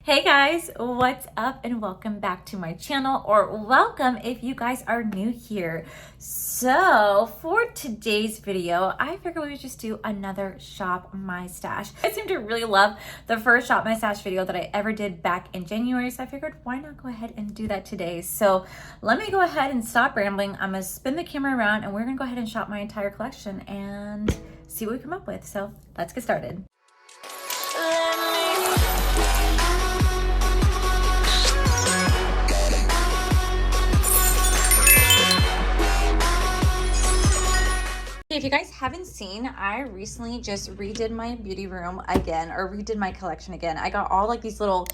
Hey guys, what's up and welcome back to my channel, or welcome if you guys are new here. So for today's video, I figured we would just do another Shop My Stash. I seem to really love the first Shop My Stash video that I ever did back in January, so I figured why not go ahead and do that today. So let me go ahead and stop rambling. I'm gonna spin the camera around and we're gonna go ahead and shop my entire collection and see what we come up with. So let's get started. If you guys haven't seen, I recently just redid my beauty room again, or redid my collection again. I got all like these little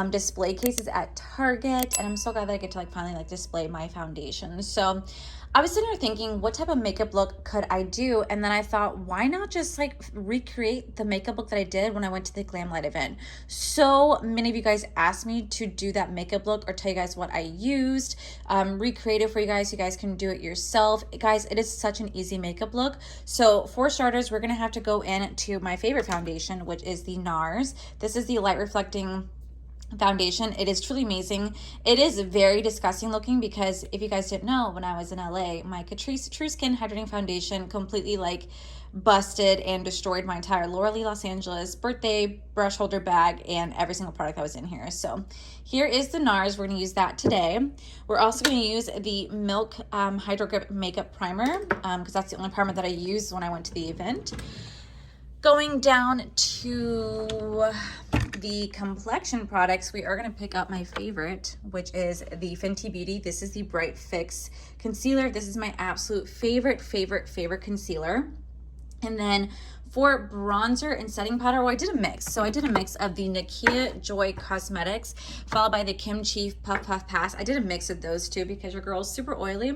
display cases at Target, and I'm so glad that I get to like finally display my foundation. So I was sitting there thinking, what type of makeup look could I do? And then I thought, why not just like recreate the makeup look that I did when I went to the Glam Light event? So many of you guys asked me to do that makeup look or tell you guys what I used, recreate it for you guys. You guys can do it yourself. Guys, it is such an easy makeup look. So for starters, we're gonna have to go into my favorite foundation, which is the NARS. This is the light reflecting foundation. It is truly amazing. It is very disgusting looking because if you guys didn't know, when I was in LA, my Catrice True Skin Hydrating Foundation completely like busted and destroyed my entire Laura Lee Los Angeles birthday brush holder bag and every single product that was in here. So here is the NARS. We're going to use that today. We're also going to use the Milk Hydro Grip Makeup Primer because that's the only primer that I used when I went to the event. Going down to the complexion products, we are going to pick up my favorite, which is the Fenty Beauty. This is the Bright Fix Concealer. This is my absolute favorite concealer. And then for bronzer and setting powder, well, I did a mix. So I did a mix of the Nakia Joy Cosmetics, followed by the Kim Chief Puff Puff Pass. I did a mix of those two because your girl is super oily.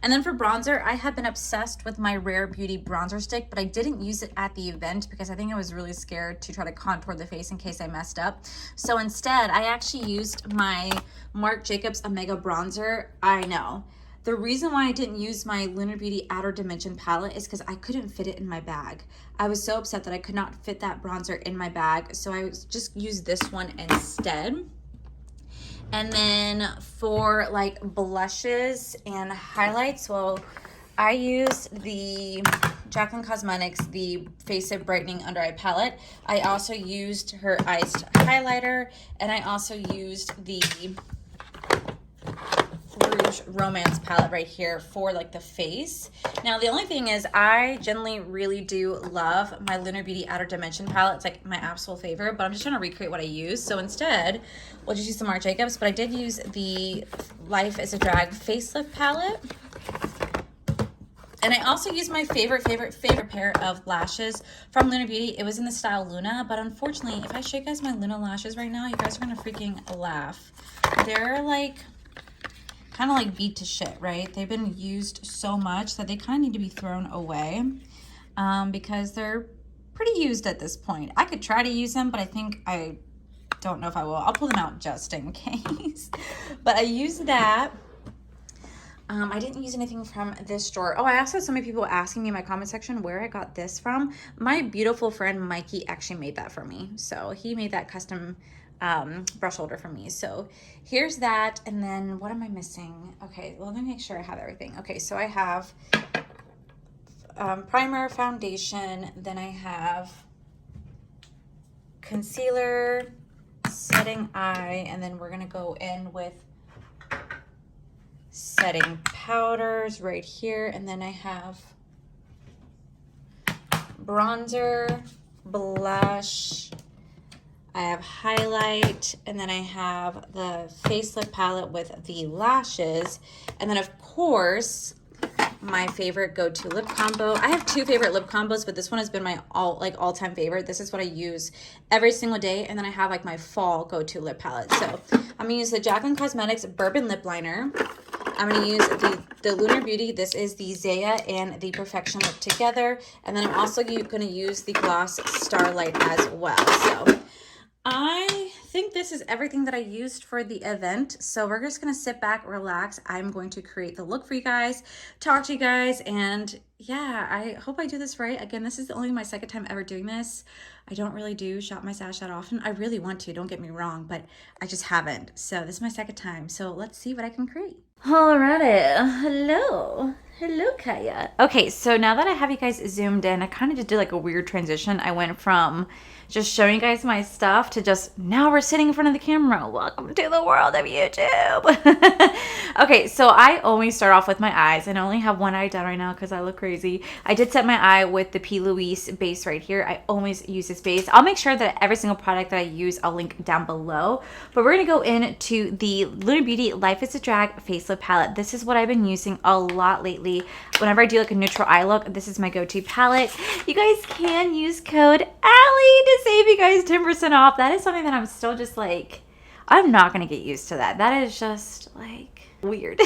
And then for bronzer, I have been obsessed with my Rare Beauty bronzer stick, but I didn't use it at the event because I think I was really scared to try to contour the face in case I messed up. So instead, I actually used my Marc Jacobs Omega bronzer. I know. The reason why I didn't use my Lunar Beauty Outer Dimension palette is because I couldn't fit it in my bag. I was so upset that I could not fit that bronzer in my bag, so I just used this one instead. And then for like blushes and highlights, well, I used the Jaclyn Cosmetics, the Face It Brightening Under Eye Palette. I also used her Iced Highlighter, and I also used the Rouge Romance palette right here for like the face. Now the only thing is I generally really do love my Lunar Beauty Outer Dimension palette. It's like my absolute favorite, but I'm just trying to recreate what I use. So instead we'll just use the Marc Jacobs, but I did use the Life is a Drag facelift palette. And I also used my favorite pair of lashes from Lunar Beauty. It was in the style Luna, but unfortunately if I show you guys my Luna lashes right now, you guys are gonna freaking laugh. They're like kind of like beat to shit, right? They've been used so much that they kind of need to be thrown away because they're pretty used at this point. I could try to use them, but I don't know if I will. I'll pull them out just in case. But I used that. I didn't use anything from this store. Oh, I also had so many people asking me in my comment section where I got this from. My beautiful friend Mikey actually made that for me. So he made that custom brush holder for me. So here's that. And then what am I missing? Okay, well, let me make sure I have everything. Okay, so I have primer, foundation, then I have concealer, setting eye, and then we're gonna go in with setting powders right here. And then I have bronzer, blush, I have highlight, and then I have the facelift palette with the lashes. And then of course, my favorite go-to lip combo. I have two favorite lip combos, but this one has been my all-time favorite. This is what I use every single day. And then I have like my fall go-to lip palette. So I'm gonna use the Jaclyn Cosmetics Bourbon Lip Liner. I'm going to use the Lunar Beauty. This is the Zaya and the Perfection Lip Together. And then I'm also going to use the Gloss Starlight as well. So I think this is everything that I used for the event. So we're just gonna sit back, relax. I'm going to create the look for you guys, talk to you guys, and yeah, I hope I do this right. Again, this is only my second time ever doing this. I don't really do shop my stash that often. I really want to, don't get me wrong, but I just haven't. So this is my second time. So let's see what I can create. Alrighty, hello Kaya. Okay, so now that I have you guys zoomed in, I kind of just did like a weird transition. I went from just showing you guys my stuff to just now we're sitting in front of the camera. Welcome to the world of YouTube. Okay, so I always start off with my eyes, and I only have one eye done right now because I look crazy. I did set my eye with the P. Louise base right here. I always use this base. I'll make sure that every single product that I use, I'll link down below. But we're gonna go into the Lunar Beauty Life is a Drag Facelift Palette. This is what I've been using a lot lately. Whenever I do like a neutral eye look, this is my go-to palette. You guys can use code Allie to save you guys 10% off. That is something that I'm still just like, I'm not gonna get used to that. That is just like weird.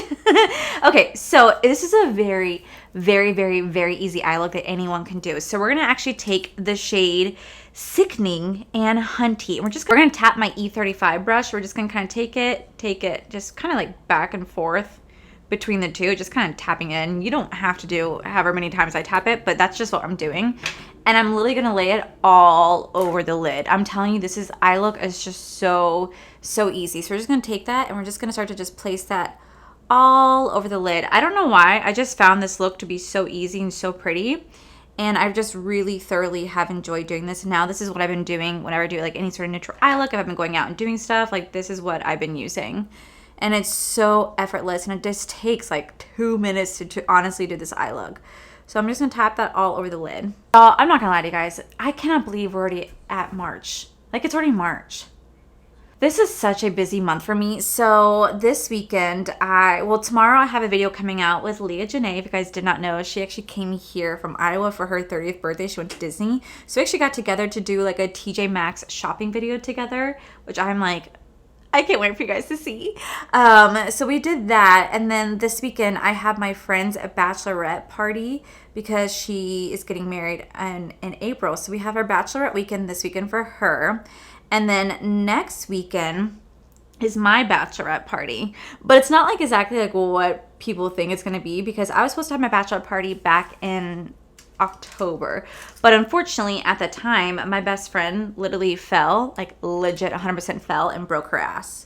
Okay, so this is a very, very, very, very easy eye look that anyone can do. So we're gonna actually take the shade Sickening and Hunty, and we're gonna tap my E35 brush. We're just gonna kind of take it, just kind of like back and forth between the two, just kind of tapping in. You don't have to do however many times I tap it, but that's just what I'm doing. And I'm literally gonna lay it all over the lid. I'm telling you, this eye look is just so easy. So we're just gonna take that and we're just gonna start to just place that all over the lid. I don't know why, I just found this look to be so easy and so pretty. And I've just really thoroughly have enjoyed doing this. Now this is what I've been doing whenever I do like any sort of neutral eye look. If I've been going out and doing stuff, like this is what I've been using. And it's so effortless, and it just takes like 2 minutes to honestly do this eye look. So I'm just gonna tap that all over the lid. I'm not gonna lie to you guys, I cannot believe we're already at March. Like it's already March. This is such a busy month for me. So this weekend, tomorrow I have a video coming out with Leah Janae. If you guys did not know, she actually came here from Iowa for her 30th birthday. She went to Disney. So we actually got together to do like a TJ Maxx shopping video together, which I'm like, I can't wait for you guys to see. So we did that. And then this weekend, I have my friend's bachelorette party because she is getting married in April. So we have our bachelorette weekend this weekend for her. And then next weekend is my bachelorette party. But it's not like exactly like what people think it's going to be, because I was supposed to have my bachelorette party back in October. But unfortunately, at the time, my best friend literally fell, like legit 100% fell and broke her ass.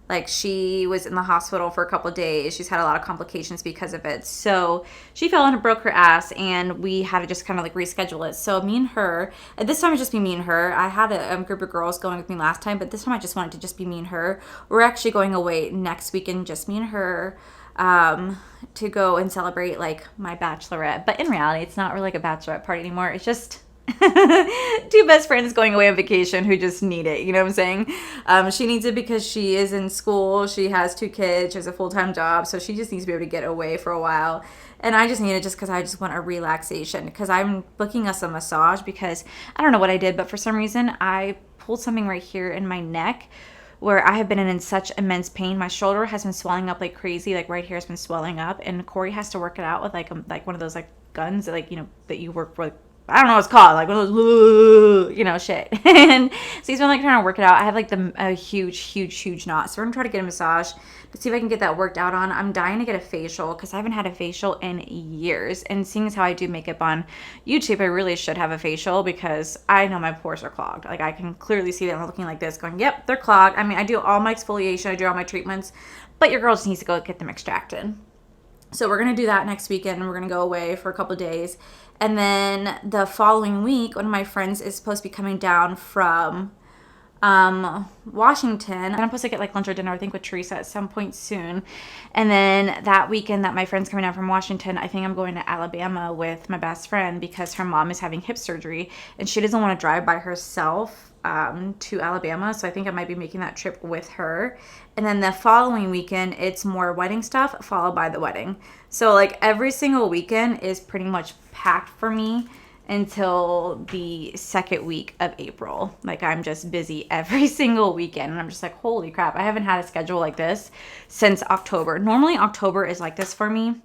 Like she was in the hospital for a couple of days. She's had a lot of complications because of it. So she fell and broke her ass, and we had to just kind of like reschedule it. So me and her, and this time it's just be me and her. I had a group of girls going with me last time, but this time I just wanted to just be me and her. We're actually going away next weekend, just me and her, to go and celebrate like my bachelorette. But in reality, it's not really like a bachelorette party anymore. It's just two best friends going away on vacation who just need it. You know what I'm saying? She needs it because she is in school. She has 2 kids. She has a full-time job. So she just needs to be able to get away for a while. And I just need it just because I just want a relaxation. Because I'm booking us a massage because I don't know what I did, but for some reason I pulled something right here in my neck where I have been in such immense pain. My shoulder has been swelling up like crazy. Like right here has been swelling up. And Corey has to work it out with like one of those like guns that, like, you know, that you work for. I don't know what it's called, like one of those, you know, shit. And so he's been like trying to work it out. I have like a huge knot. So we're gonna try to get a massage to see if I can get that worked out on. I'm dying to get a facial because I haven't had a facial in years. And seeing as how I do makeup on YouTube, I really should have a facial because I know my pores are clogged. Like I can clearly see them looking like this going, yep, they're clogged. I mean, I do all my exfoliation, I do all my treatments, but your girl just needs to go get them extracted. So we're going to do that next weekend, and we're going to go away for a couple of days. And then the following week, one of my friends is supposed to be coming down from Washington. And I'm supposed to get like lunch or dinner, I think, with Teresa at some point soon. And then that weekend that my friend's coming down from Washington, I think I'm going to Alabama with my best friend because her mom is having hip surgery and she doesn't want to drive by herself to Alabama. So I think I might be making that trip with her. And then the following weekend, it's more wedding stuff followed by the wedding. So like every single weekend is pretty much packed for me until the second week of April. Like I'm just busy every single weekend, and I'm just like, holy crap, I haven't had a schedule like this since October. Normally October is like this for me.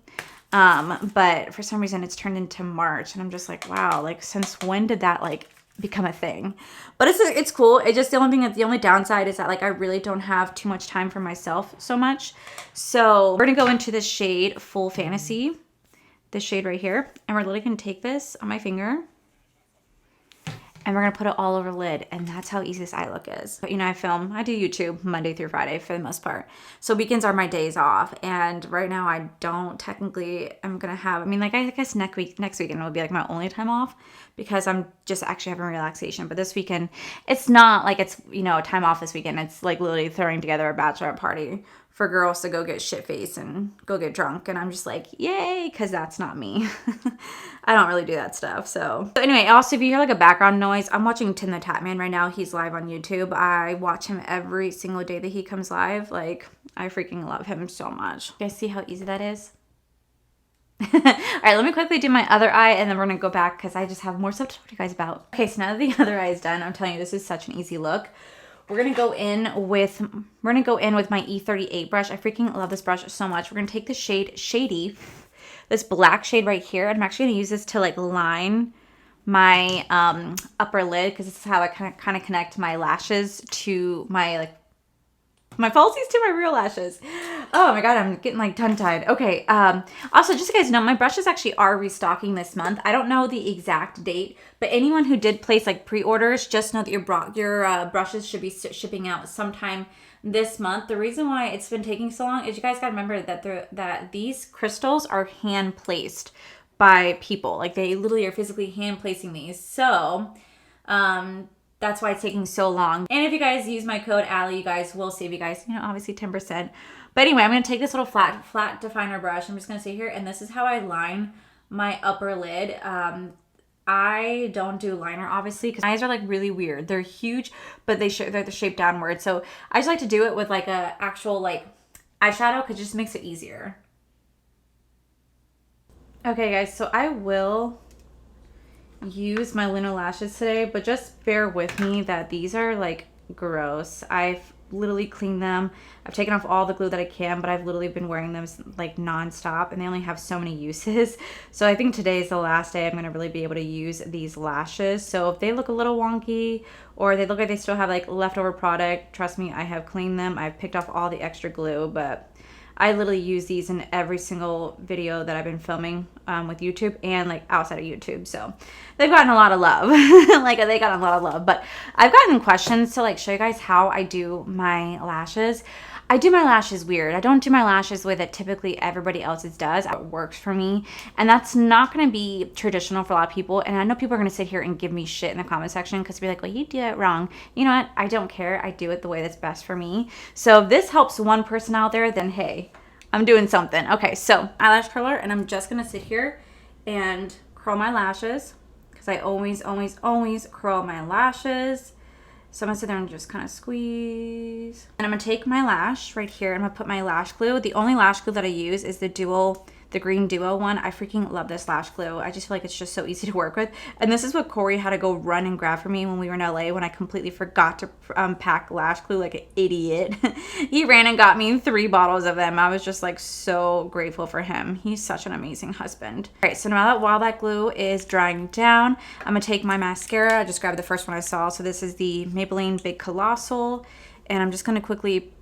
But for some reason it's turned into March, and I'm just like, wow, like since when did that like become a thing. But it's cool. It's just the only thing, the only downside is that like I really don't have too much time for myself so much. So we're gonna go into the shade Full Fantasy, this shade right here, and we're literally gonna take this on my finger and we're gonna put it all over the lid, and that's how easy this eye look is. But, you know, I do YouTube Monday through Friday for the most part. So weekends are my days off, and right now I don't technically, I'm gonna have, I mean, like I guess next weekend will be like my only time off because I'm just actually having relaxation. But this weekend, it's not like it's, you know, time off this weekend. It's like literally throwing together a bachelorette party for girls to go get shit-faced and go get drunk. And I'm just like, yay, because that's not me. I don't really do that stuff. So anyway, also if you hear like a background noise, I'm watching Tim the Tatman right now. He's live on YouTube. I watch him every single day that he comes live. Like, I freaking love him so much. You guys see how easy that is? All right, let me quickly do my other eye and then we're gonna go back because I just have more stuff to talk to you guys about. Okay, so now that the other eye is done, I'm telling you, this is such an easy look. We're gonna go in with my E38 brush. I freaking love this brush so much. We're gonna take the shade Shady, this black shade right here, and I'm actually gonna use this to like line my upper lid because this is how I kind of connect my lashes to my my falsies to my real lashes. Oh my god, I'm getting like tongue-tied. Okay, also just so you guys know, my brushes actually are restocking this month. I don't know the exact date, but anyone who did place like pre-orders, just know that your brushes should be shipping out sometime this month. The reason why it's been taking so long is you guys gotta remember that these crystals are hand placed by people. Like they literally are physically hand placing these. So that's why it's taking so long. And if you guys use my code Allie, you guys will save you guys, you know, obviously 10%. But anyway, I'm going to take this little flat definer brush. I'm just going to sit here, and this is how I line my upper lid. I don't do liner, obviously, because my eyes are like really weird. They're huge, but they're the shape downward. So I just like to do it with like a actual like eyeshadow because it just makes it easier. Okay, guys, so I will use my Lunar lashes today, but just bear with me that these are like gross. I've literally cleaned them. I've taken off all the glue that I can, but I've literally been wearing them like nonstop, and they only have so many uses. So I think today is the last day I'm going to really be able to use these lashes. So if they look a little wonky or they look like they still have like leftover product, trust me, I have cleaned them. I've picked off all the extra glue, but I literally use these in every single video that I've been filming with YouTube and like outside of YouTube. So they've gotten a lot of love. Like they got a lot of love. But I've gotten questions to like show you guys how I do my lashes. I do my lashes weird. I don't do my lashes the way that typically everybody else's does. It works for me. And that's not going to be traditional for a lot of people. And I know people are going to sit here and give me shit in the comment section because they'll be like, well, you do it wrong. You know what? I don't care. I do it the way that's best for me. So if this helps one person out there, then hey, I'm doing something. Okay, so eyelash curler, and I'm just going to sit here and curl my lashes because I always curl my lashes. So I'm going to sit there and just kind of squeeze. And I'm going to take my lash right here. I'm going to put my lash glue. The only lash glue that I use is the green duo one. I freaking love this lash glue. I just feel like it's just so easy to work with. And this is what Corey had to go run and grab for me when we were in LA when I completely forgot to pack lash glue like an idiot. He ran and got me 3 bottles of them. I was just like so grateful for him. He's such an amazing husband. All right, so now that while that glue is drying down, I'm gonna take my mascara. I just grabbed the first one I saw. So this is the Maybelline Big Colossal. And I'm just gonna quickly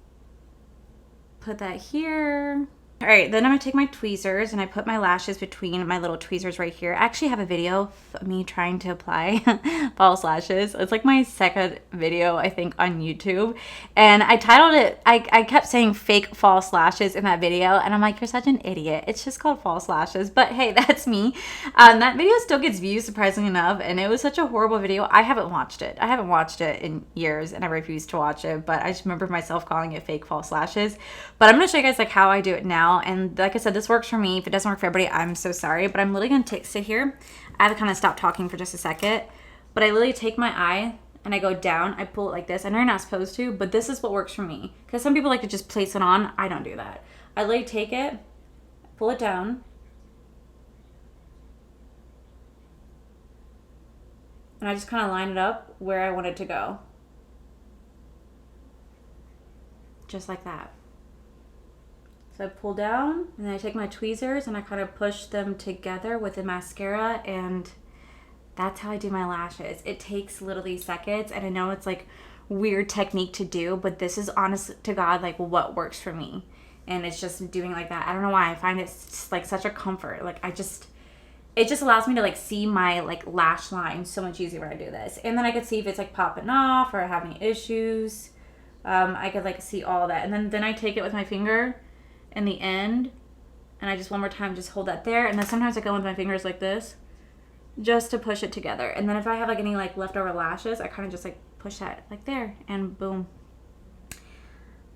put that here. All right, then I'm gonna take my tweezers and I put my lashes between my little tweezers right here. I actually have a video of me trying to apply false lashes. It's like my second video, I think, on YouTube. And I titled it, I kept saying fake false lashes in that video. And I'm like, you're such an idiot. It's just called false lashes. But hey, that's me. That video still gets views, surprisingly enough. And it was such a horrible video. I haven't watched it. I haven't watched it in years and I refuse to watch it. But I just remember myself calling it fake false lashes. But I'm gonna show you guys like how I do it now. And like I said, this works for me. If it doesn't work for everybody, I'm so sorry. But I'm literally going to sit here. I have to kind of stop talking for just a second. But I literally take my eye and I go down. I pull it like this. I know you're not supposed to, but this is what works for me. Because some people like to just place it on. I don't do that. I literally take it, pull it down. And I just kind of line it up where I want it to go. Just like that. So I pull down and then I take my tweezers and I kind of push them together with the mascara and That's how I do my lashes. It takes literally seconds, and I know it's like weird technique to do, but this is honest to God like what works for me. And it's just doing like that. I don't know why. I find it's like such a comfort. Like it just allows me to like see my like lash line so much easier when I do this. And then I could see if it's like popping off or I have any issues. I could like see all that. And then I take it with my finger in the end, and I just one more time just hold that there. And then sometimes I go with my fingers like this just to push it together. And then if I have like any like leftover lashes, I kind of just like push that like there, and boom.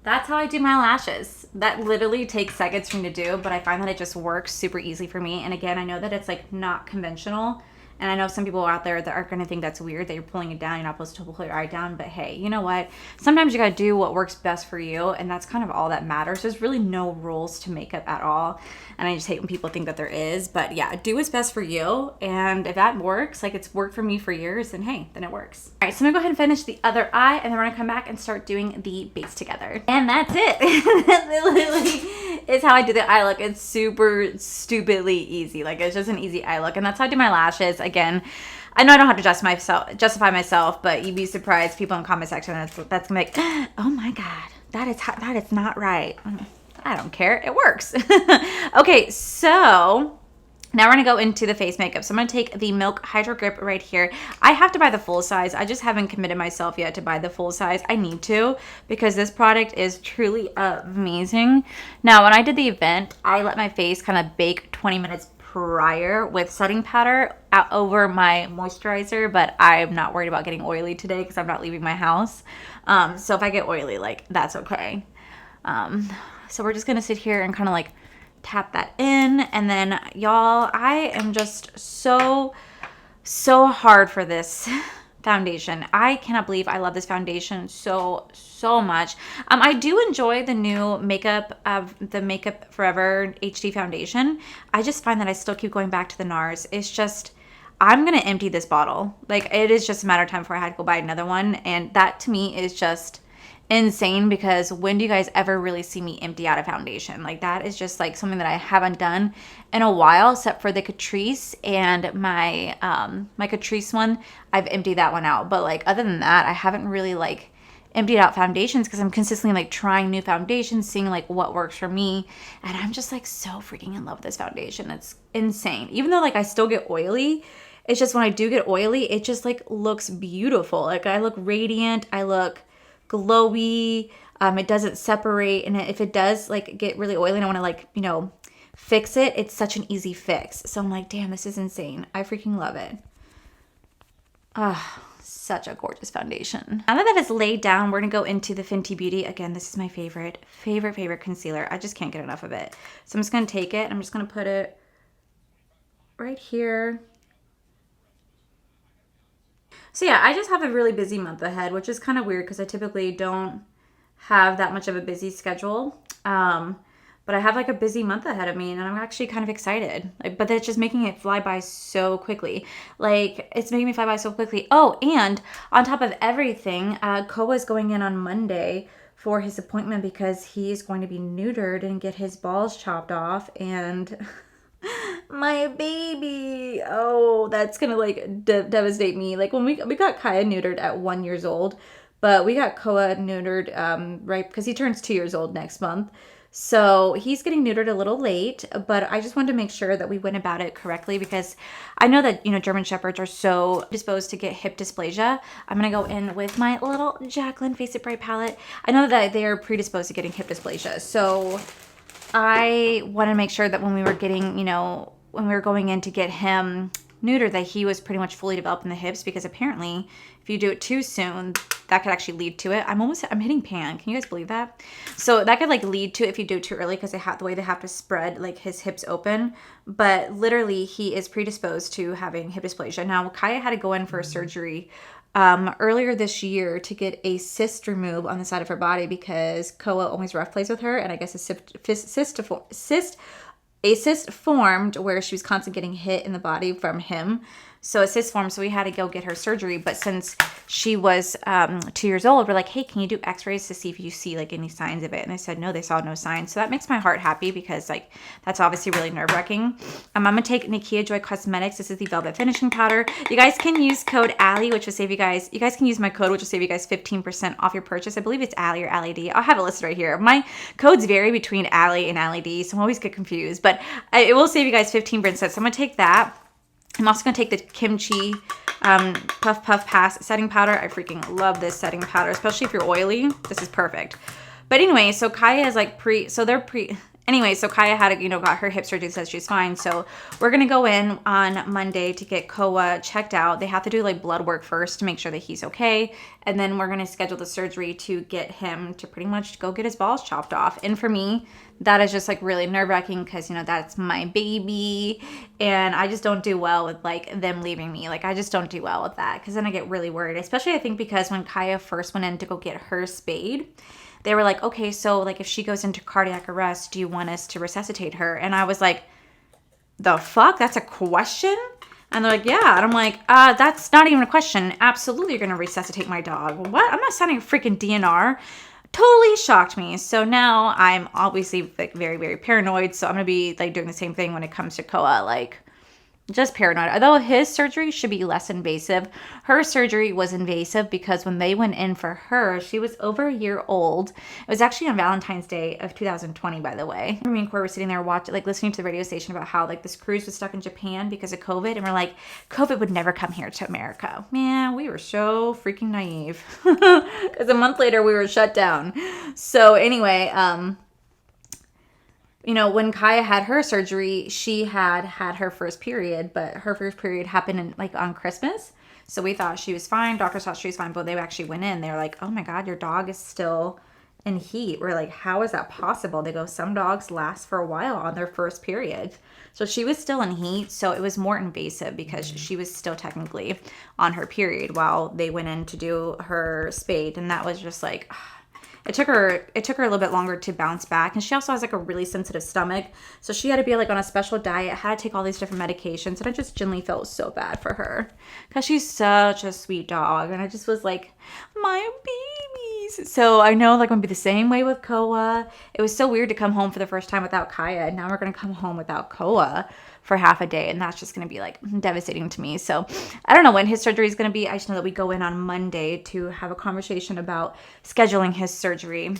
That's how I do my lashes. That literally takes seconds for me to do, but I find that it just works super easy for me. And again, I know that it's like not conventional. And I know some people out there that are going to think that's weird that you're pulling it down. You're not supposed to pull your eye down. But hey, you know what? Sometimes you got to do what works best for you. And that's kind of all that matters. There's really no rules to makeup at all. And I just hate when people think that there is. But yeah, do what's best for you. And if that works, like it's worked for me for years, then hey, then it works. All right, so I'm going to go ahead and finish the other eye. And then we're going to come back and start doing the base together. And that's it. That literally is how I do the eye look. It's super stupidly easy. Like it's just an easy eye look. And that's how I do my lashes. Again, I know I don't have to justify myself, but you'd be surprised. People in the comment section that's gonna be like, oh my God, that is not right. I don't care. It works. Okay, so now we're gonna go into the face makeup. So I'm gonna take the Milk Hydro Grip right here. I have to buy the full size. I just haven't committed myself yet to buy the full size. I need to, because this product is truly amazing. Now, when I did the event, I let my face kind of bake 20 minutes prior with setting powder out over my moisturizer, but I'm not worried about getting oily today because I'm not leaving my house. So if I get oily, like that's okay. So we're just gonna sit here and kind of like tap that in, and then y'all, I am just so hard for this foundation. I cannot believe I love this foundation so much. I do enjoy the new makeup of the Makeup Forever HD foundation. I just find that I still keep going back to the NARS. It's just, I'm gonna empty this bottle. Like it is just a matter of time before I had to go buy another one, and that to me is just insane, because when do you guys ever really see me empty out a foundation? Like that is just like something that I haven't done in a while, except for the Catrice and my my Catrice one. I've emptied that one out, but like other than that, I haven't really like emptied out foundations, because I'm consistently like trying new foundations, seeing like what works for me, and I'm just like so freaking in love with this foundation. It's insane. Even though like I still get oily, it's just when I do get oily, it just like looks beautiful. Like I look radiant, I look glowy. It doesn't separate, and if it does like get really oily and I want to like, you know, fix it, it's such an easy fix. So I'm like, damn, this is insane. I freaking love it. Ah, such a gorgeous foundation. Now that is laid down, we're gonna go into the Fenty Beauty. Again, this is my favorite concealer. I just can't get enough of it. So I'm just gonna take it, I'm just gonna put it right here. So yeah, I just have a really busy month ahead, which is kind of weird because I typically don't have that much of a busy schedule. But I have like a busy month ahead of me, and I'm actually kind of excited. Like, but it's just making it fly by so quickly. Like it's making me fly by so quickly. Oh, and on top of everything, Koa is going in on Monday for his appointment because he is going to be neutered and get his balls chopped off, and my baby, oh, that's gonna like devastate me. Like when we got Kaya neutered at 1 year old, but we got Koa neutered right because he turns 2 years old next month. So he's getting neutered a little late, but I just wanted to make sure that we went about it correctly, because I know that, you know, German Shepherds are so disposed to get hip dysplasia. I'm gonna go in with my little Jaclyn Face It Bright palette. I know that they are predisposed to getting hip dysplasia, so I want to make sure that when we were getting, you know, when we were going in to get him neutered, that he was pretty much fully developed in the hips, because apparently if you do it too soon, that could actually lead to it. I'm hitting pan. Can you guys believe that? So that could like lead to it if you do it too early, because the way they have to spread like his hips open. But literally he is predisposed to having hip dysplasia. Now Kaya had to go in for a surgery earlier this year to get a cyst removed on the side of her body, because Koa always rough plays with her, and I guess a cyst formed where she was constantly getting hit in the body from him. So it's cyst form, so we had to go get her surgery. But since she was 2 years old, we're like, hey, can you do x-rays to see if you see like any signs of it? And they said no, they saw no signs. So that makes my heart happy, because like that's obviously really nerve-wracking. I'm gonna take Nikia Joy Cosmetics. This is the Velvet Finishing Powder. You guys can use code Allie, which will save you guys can use my code, which will save you guys 15% off your purchase. I believe it's Allie or Allie D. I'll have it listed right here. My codes vary between Allie and Allie D, so I always get confused, but it will save you guys 15%. So I'm gonna take that. I'm also going to take the Kimchi Puff Puff Pass setting powder. I freaking love this setting powder, especially if you're oily. This is perfect. But anyway, so Kaya is like anyway, so Kaya had, got her hip surgery, says she's fine. So we're going to go in on Monday to get Koa checked out. They have to do like blood work first to make sure that he's okay. And then we're going to schedule the surgery to get him to pretty much go get his balls chopped off. And for me, that is just like really nerve-wracking, because, that's my baby. And I just don't do well with like them leaving me. Like I just don't do well with that, because then I get really worried. Especially I think because when Kaya first went in to go get her spayed, they were like, okay, so like if she goes into cardiac arrest, do you want us to resuscitate her? And I was like, the fuck? That's a question? And they're like, yeah. And I'm like, that's not even a question. Absolutely, you're going to resuscitate my dog. What? I'm not signing a freaking DNR. Totally shocked me. So now I'm obviously like very, very paranoid. So I'm going to be like doing the same thing when it comes to Koa. Like, just paranoid. Although his surgery should be less invasive. Her surgery was invasive because when they went in for her, she was over a year old. It was actually on Valentine's Day of 2020, by the way. Me and Corey were sitting there watching, like listening to the radio station about how like this cruise was stuck in Japan because of COVID. And we're like, COVID would never come here to America. Man, we were so freaking naive. Because a month later we were shut down. So anyway, when Kaya had her surgery, she had her first period, but her first period happened on Christmas. So we thought she was fine. Doctors thought she was fine, but they actually went in. They were like, oh my God, your dog is still in heat. We're like, how is that possible? They go, some dogs last for a while on their first period. So she was still in heat. So it was more invasive because she was still technically on her period while they went in to do her spade. And that was just like... It took her a little bit longer to bounce back. And she also has like a really sensitive stomach. So she had to be like on a special diet, had to take all these different medications. And I just genuinely felt so bad for her because she's such a sweet dog. And I just was like, my babies. So I know like I'm going to be the same way with Koa. It was so weird to come home for the first time without Kaya. And now we're going to come home without Koa for half a day, and that's just going to be like devastating to me. So I don't know when his surgery is going to be. I just know that we go in on Monday to have a conversation about scheduling his surgery.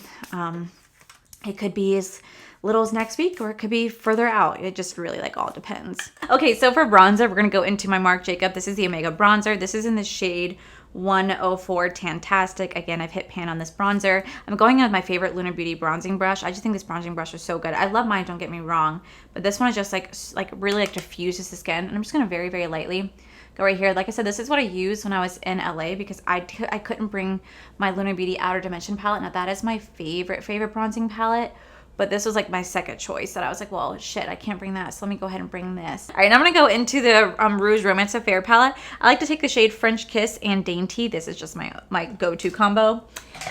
It could be as little as next week, or it could be further out. It just really like all depends. Okay, so for bronzer, we're going to go into my Marc Jacob. This is the Omega bronzer. This is in the shade 104 Tantastic. Again, I've hit pan on this bronzer. I'm going in with my favorite Lunar Beauty bronzing brush. I just think this bronzing brush is so good. I love mine, don't get me wrong, but this one is just like really like diffuses the skin. And I'm just gonna very, very lightly go right here. Like I said, this is what I used when I was in LA because I couldn't bring my Lunar Beauty Outer Dimension palette. Now that is my favorite bronzing palette. But this was like my second choice that I was like, well, shit, I can't bring that. So let me go ahead and bring this. All right, now I'm going to go into the Rouge Romance Affair palette. I like to take the shade French Kiss and Dainty. This is just my go-to combo.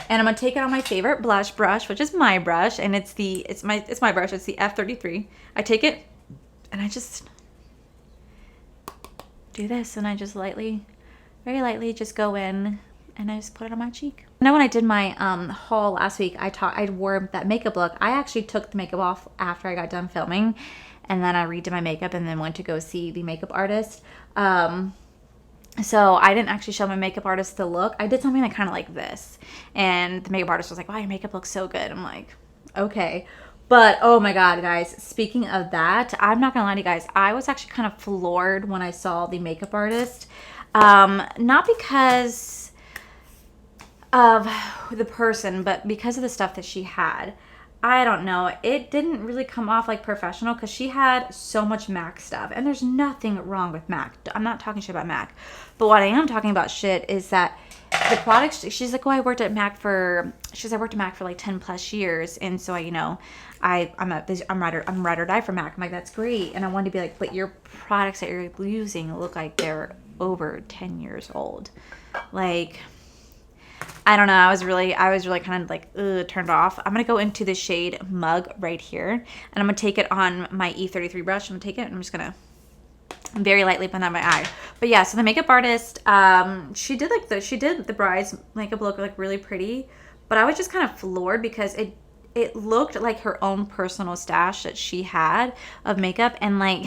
And I'm going to take it on my favorite blush brush, which is my brush. And it's my brush. It's the F33. I take it and I just do this. And I just lightly, very lightly just go in. And I just put it on my cheek. Now when I did my haul last week, I wore that makeup look. I actually took the makeup off after I got done filming. And then I redid my makeup and then went to go see the makeup artist. So I didn't actually show my makeup artist the look. I did something like kind of like this. And the makeup artist was like, wow, your makeup looks so good. I'm like, okay. But oh my God, guys, speaking of that, I'm not gonna lie to you guys. I was actually kind of floored when I saw the makeup artist. Not because of the person, but because of the stuff that she had. I don't know. It didn't really come off like professional because she had so much MAC stuff. And there's nothing wrong with MAC. I'm not talking shit about MAC. But what I am talking about shit is that the products, she's like, oh, I worked at MAC for like 10 plus years. And so I'm ride or die for MAC. I'm like, that's great. And I wanted to be like, but your products that you're using look like they're over 10 years old. Like, I don't know. I was really kind of like turned off. I'm going to go into the shade Mug right here. And I'm going to take it on my E33 brush. I'm going to take it and I'm just going to very lightly blend on my eye. But yeah, so the makeup artist, she did the bride's makeup look like really pretty, but I was just kind of floored because it looked like her own personal stash that she had of makeup, and like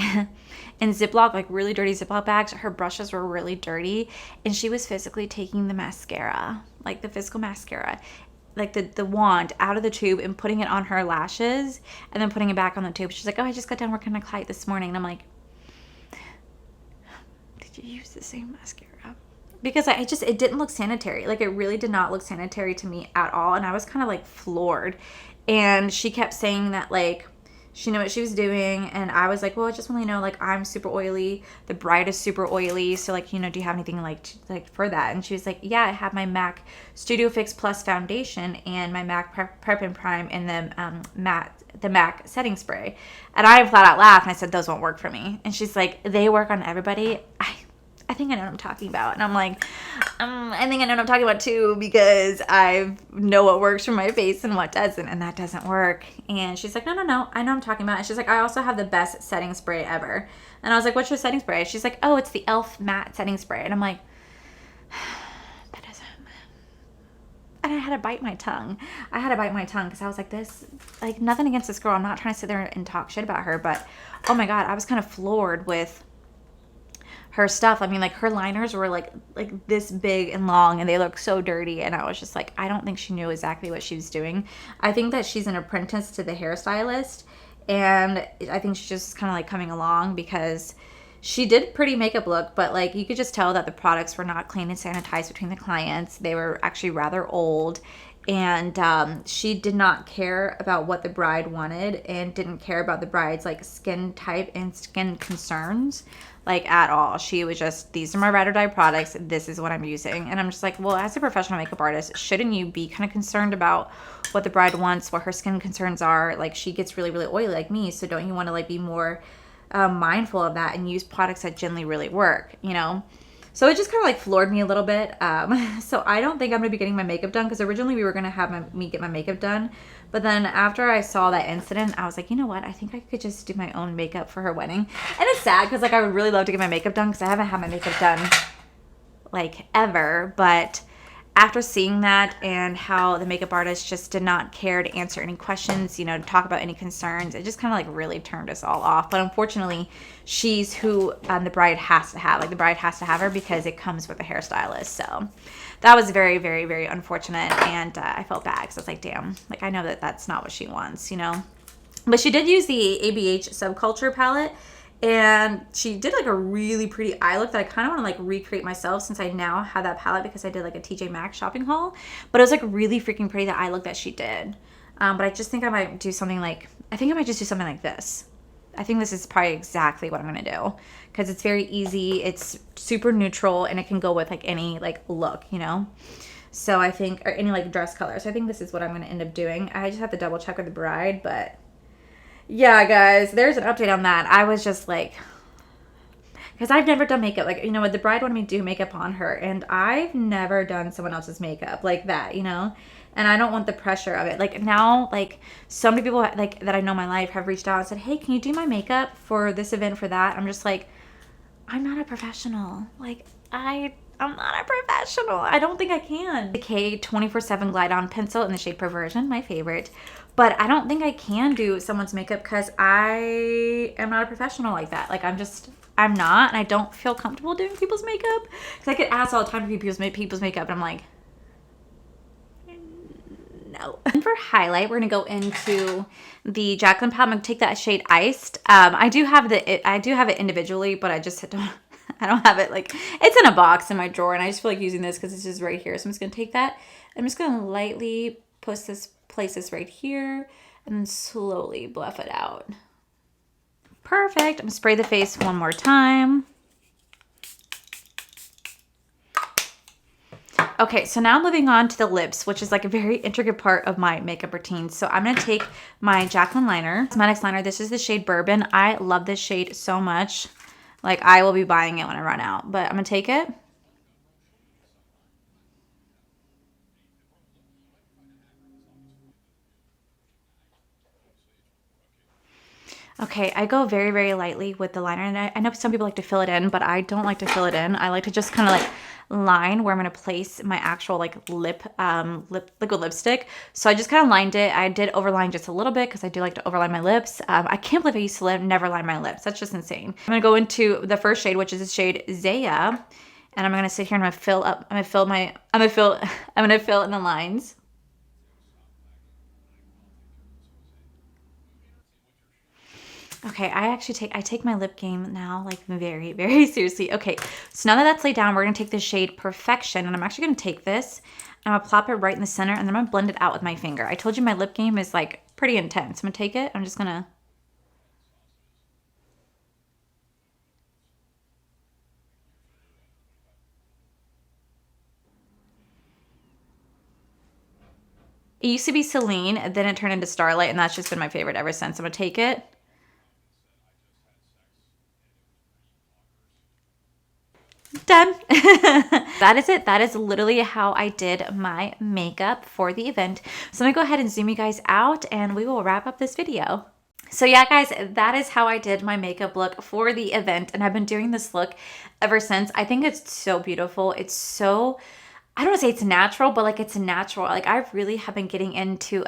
in Ziploc, like really dirty Ziploc bags, her brushes were really dirty, and she was physically taking the mascara, like the physical mascara, like the wand out of the tube and putting it on her lashes and then putting it back on the tube. She's like, oh, I just got done working on a client this morning. And I'm like, did you use the same mascara? Because it didn't look sanitary. Like, it really did not look sanitary to me at all. And I was kind of like floored. And she kept saying that, like, she knew what she was doing. And I was like, well, I just want to know, like, I'm super oily. The bride is super oily. So, like, do you have anything like for that? And she was like, yeah, I have my MAC Studio Fix Plus foundation and my MAC Prep and Prime and the MAC setting spray. And I flat out laughed and I said, those won't work for me. And she's like, they work on everybody. I think I know what I'm talking about. And I'm like, I think I know what I'm talking about too, because I know what works for my face and what doesn't, and that doesn't work. And she's like, no, I know what I'm talking about. And she's like, I also have the best setting spray ever. And I was like, what's your setting spray? She's like, oh, it's the e.l.f. matte setting spray. And I'm like, that doesn't. And I had to bite my tongue. Because I was like, this, like, nothing against this girl. I'm not trying to sit there and talk shit about her, but oh my God, I was kind of floored with her stuff. I mean, like, her liners were like this big and long, and they look so dirty. And I was just like, I don't think she knew exactly what she was doing. I think that she's an apprentice to the hairstylist, and I think she's just kind of like coming along, because she did pretty makeup look, but like you could just tell that the products were not clean and sanitized between the clients. They were actually rather old. And she did not care about what the bride wanted, and didn't care about the bride's like skin type and skin concerns, like, at all. She was just, these are my ride or die products, this is what I'm using. And I'm just like, well, as a professional makeup artist, shouldn't you be kind of concerned about what the bride wants, what her skin concerns are? Like, she gets really, really oily like me, so don't you want to like be more mindful of that and use products that generally really work, So it just kind of like floored me a little bit. So I don't think I'm going to be getting my makeup done, because originally we were going to have me get my makeup done. But then after I saw that incident, I was like, you know what? I think I could just do my own makeup for her wedding. And it's sad, because like I would really love to get my makeup done, because I haven't had my makeup done like ever. But after seeing that, and how the makeup artist just did not care to answer any questions, to talk about any concerns, it just kind of like really turned us all off. But unfortunately, she's who the bride has to have. Like, the bride has to have her, because it comes with a hairstylist. So that was very, very, very unfortunate. And I felt bad, because I was like, damn, like, I know that that's not what she wants, But she did use the ABH Subculture palette. And she did like a really pretty eye look that I kind of want to like recreate myself, since I now have that palette, because I did like a TJ Maxx shopping haul. But it was like really freaking pretty, the eye look that she did. But I just think I might do something like, I think I might just do something like this. I think this is probably exactly what I'm going to do, because it's very easy. It's super neutral, and it can go with like any like look, So I think, or any like dress color. So I think this is what I'm going to end up doing. I just have to double check with the bride, but yeah, guys, there's an update on that. I was just like, because I've never done makeup. Like, the bride wanted me to do makeup on her, and I've never done someone else's makeup like that, And I don't want the pressure of it. Like, now, like, so many people like that I know in my life have reached out and said, hey, can you do my makeup for this event, for that? I'm just like, I'm not a professional. Like, I'm not a professional. I don't think I can. The K 24/7 Glide On Pencil in the shade Perversion, my favorite. But I don't think I can do someone's makeup, because I am not a professional like that. Like, I'm not, and I don't feel comfortable doing people's makeup. Because I get asked all the time to do people's makeup, and I'm like, no. And for highlight, we're going to go into the Jaclyn palette. I'm going to take that shade Iced. I do have it individually, but I don't have it, like, it's in a box in my drawer, and I just feel like using this because it's just right here. So I'm just going to take that. I'm just going to lightly place this right here, and then slowly bluff it out. Perfect. I'm going to spray the face one more time. Okay, so now moving on to the lips, which is like a very intricate part of my makeup routine. So I'm going to take my Jaclyn liner, cosmetics liner. This is the shade Bourbon. I love this shade so much. Like, I will be buying it when I run out. But I'm going to take it. Okay, I go very, very lightly with the liner, and I know some people like to fill it in, but I don't like to fill it in. I like to just kind of like line where I'm gonna place my actual like liquid lipstick. So I just kind of lined it. I did overline just a little bit because I do like to overline my lips. I can't believe I used to never line my lips. That's just insane. I'm gonna go into the first shade, which is the shade Zaya, and I'm gonna sit here and I'm gonna fill up. I'm gonna fill in the lines. Okay, I take my lip game now like very, very seriously. Okay, so now that that's laid down, we're gonna take the shade Perfection, and I'm actually gonna take this and I'm gonna plop it right in the center, and then I'm gonna blend it out with my finger. I told you my lip game is like pretty intense. I'm gonna take it, I'm just gonna. It used to be Celine, then it turned into Starlight, and that's just been my favorite ever since. I'm gonna take it. Done. That is it. That is literally how I did my makeup for the event. So I'm gonna go ahead and zoom you guys out and we will wrap up this video. So yeah, guys, that is how I did my makeup look for the event, and I've been doing this look ever since. I think it's so beautiful. It's so, I don't want to say it's natural, but like it's natural. Like I really have been getting into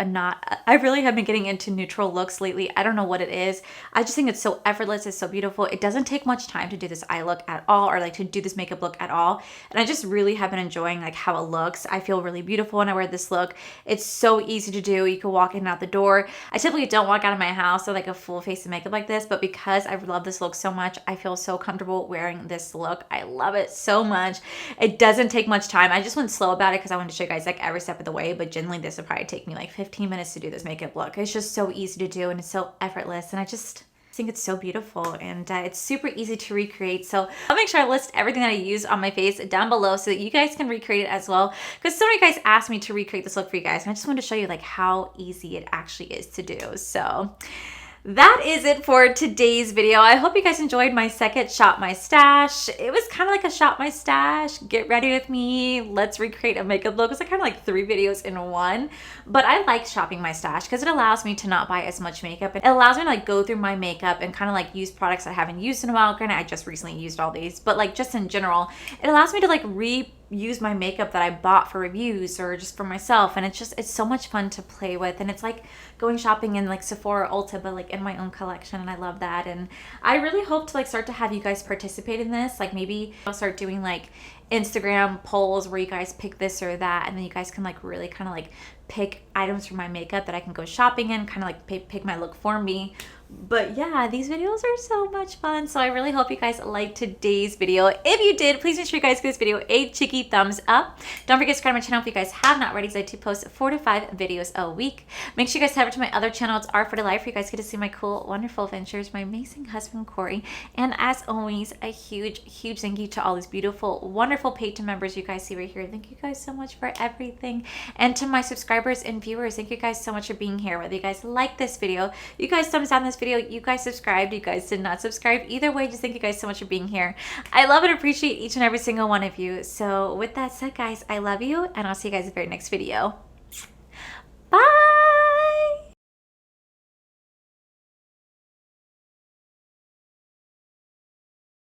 neutral looks lately. I don't know what it is. I just think it's so effortless. It's so beautiful. It doesn't take much time to do this eye look at all, or like to do this makeup look at all. And I just really have been enjoying like how it looks. I feel really beautiful when I wear this look. It's so easy to do. You can walk in and out the door. I typically don't walk out of my house with like a full face of makeup like this, but because I love this look so much, I feel so comfortable wearing this look. I love it so much. It doesn't take much time. I just went slow about it because I wanted to show you guys like every step of the way, but generally this would probably take me like 15 minutes to do this makeup look. It's just so easy to do and it's so effortless, and I just think it's so beautiful, and it's super easy to recreate. So I'll make sure I list everything that I use on my face down below so that you guys can recreate it as well, because so many guys asked me to recreate this look for you guys, and I just wanted to show you like how easy it actually is to do. So that is it for today's video. I hope you guys enjoyed my second Shop My Stash. It was kind of like a Shop My Stash, get ready with me, let's recreate a makeup look. It's like kind of like 3 videos in one, but I like shopping my stash because it allows me to not buy as much makeup. It allows me to like go through my makeup and kind of like use products I haven't used in a while. Granted, I just recently used all these, but like just in general, it allows me to like use my makeup that I bought for reviews or just for myself, and it's so much fun to play with, and it's like going shopping in like Sephora or Ulta, but like in my own collection, and I love that. And I really hope to like start to have you guys participate in this. Like maybe I'll start doing like Instagram polls where you guys pick this or that, and then you guys can like really kind of like pick items from my makeup that I can go shopping in, kind of like pick my look for me. But yeah, these videos are so much fun, so I really hope you guys liked today's video. If you did, please make sure you guys give this video a cheeky thumbs up. Don't forget to subscribe to my channel if you guys have not already, because I do post 4 to 5 videos a week. Make sure you guys head over to my other channel. It's Art for the Life, where you guys get to see my cool, wonderful adventures, my amazing husband, Corey. And as always, a huge, huge thank you to all these beautiful, wonderful Patreon members you guys see right here. Thank you guys so much for everything. And to my subscribers and viewers, thank you guys so much for being here. Whether you guys like this video, you guys thumbs down this video, you guys subscribed, you guys did not subscribe, either way, just thank you guys so much for being here. I love and appreciate each and every single one of you. So with that said, guys, I love you, and I'll see you guys in the very next video. Bye.